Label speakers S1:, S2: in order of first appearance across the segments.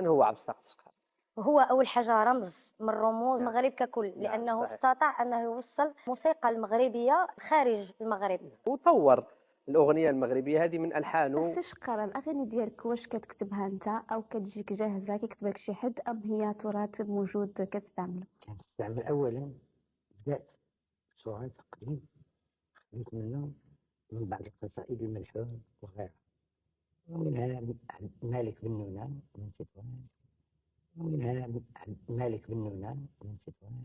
S1: من هو عبد الساق الشقار؟
S2: هو أول حاجة رمز من رموز
S1: نعم.
S2: المغرب ككل،
S1: نعم
S2: لأنه
S1: صحيح.
S2: استطاع أنه يوصّل الموسيقى المغربية خارج المغرب.
S1: وطوّر الأغنية المغربية هذه من
S3: بس
S1: ألحانه.
S3: شقرا الأغاني ديالك واش كتكتبها أنت أو كتجيك جاهزة كيكتبها لك شي حد أم هي تراث موجود كتستعملو؟
S4: كنستعمل أولا بدأت بسرعة تقليد خديت منه من بعض القصائد الملحون وغيرها، ومنها مالك بن نونان من تطوان، ومنها مالك بن نونان من تطوان.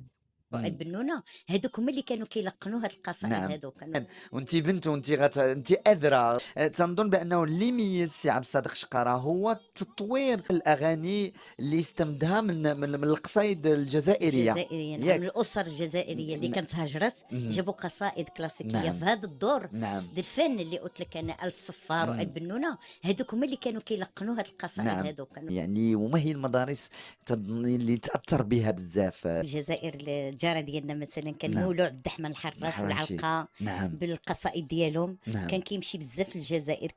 S5: وعيب بنونه هذوك هما اللي كانوا كيلقنوا هاد القصائد.
S6: نعم.
S5: هذوك كانوا
S6: وانت بنت وانت انت ادرى. تنظن بانه اللي ميز سي عبد الصادق شقاره هو تطوير الاغاني اللي استمدها من القصايد الجزائريه.
S5: الجزائريه، نعم،
S6: ياك.
S5: من الاسر الجزائريه اللي كانت هاجرت
S6: مم.
S5: جابوا قصائد كلاسيكيه
S6: نعم.
S5: في هذا الدور
S6: نعم.
S5: ديال الفن اللي قلت لك انا الصفار وعيب بنونه هذوك هما اللي كانوا كيلقنوا هاد القصائد.
S6: نعم.
S5: هذوك كانوا
S6: يعني وما هي المدارس تظني اللي تاثر بها بزاف؟
S5: الجزائر الجاره ديالنا مثلا كان
S6: نعم.
S5: مولود عبد الرحمن الحراش
S6: الحراشي.
S5: والعلقه
S6: نعم.
S5: بالقصائد ديالهم.
S6: نعم.
S5: كان كيمشي بزاف في الجزائر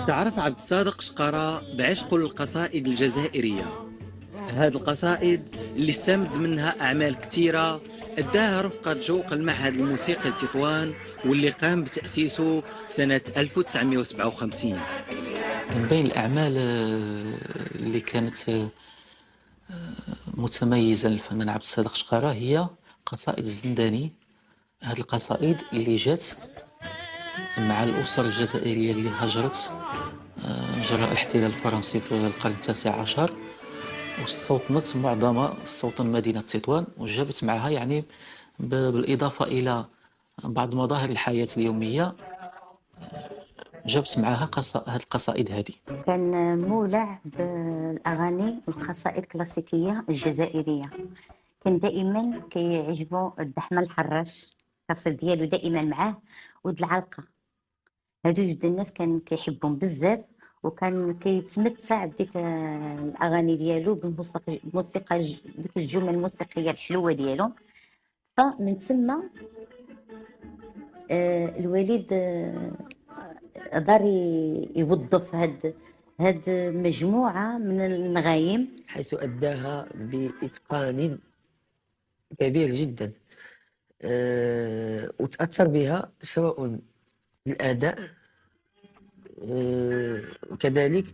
S7: تعرف عبد الصادق شقارة بعشقه للقصائد الجزائرية. هاد القصائد اللي استمد منها أعمال كثيرة أداها رفقة جوق المعهد الموسيقي لتطوان واللي قام بتأسيسه سنة 1957.
S8: من بين الأعمال اللي كانت متميزة للفنان عبد الصادق شقارة هي قصائد الزنداني. هذه القصائد اللي جات مع الأسر الجزائرية اللي هاجرت جراء الاحتلال الفرنسي في القرن التاسع عشر، واستوطنت معظم استوطن مدينة تطوان، وجابت معها يعني بالإضافة إلى بعض مظاهر الحياة اليومية جابت معها هذه القصائد هذه.
S9: كان مولع بالأغاني والقصائد الكلاسيكية الجزائرية، كان دائما كيعجبو الدحمة الحراش، القصيد ديالو دائما معاه، ود العلقة. هادو جوج الناس كان كيحبهم بزاف، وكان كيتمتع بديك الأغاني ديالو بالموسيقى ديك الجمل الموسيقية الحلوة ديالو. فمن ثم الوالد دار يوظف هاد مجموعة من النغايم،
S10: حيث أداها بإتقان كبير جدا، وتأثر بها سواء بالأداء وكذلك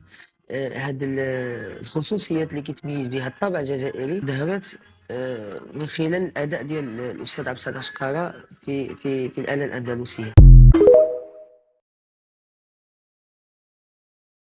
S10: هاد الخصوصيات اللي كيتميز بها الطابع الجزائري ظهرت من خلال الأداء ديال الأستاذ عبد الصادق شقارة في الآلة الأندلسية.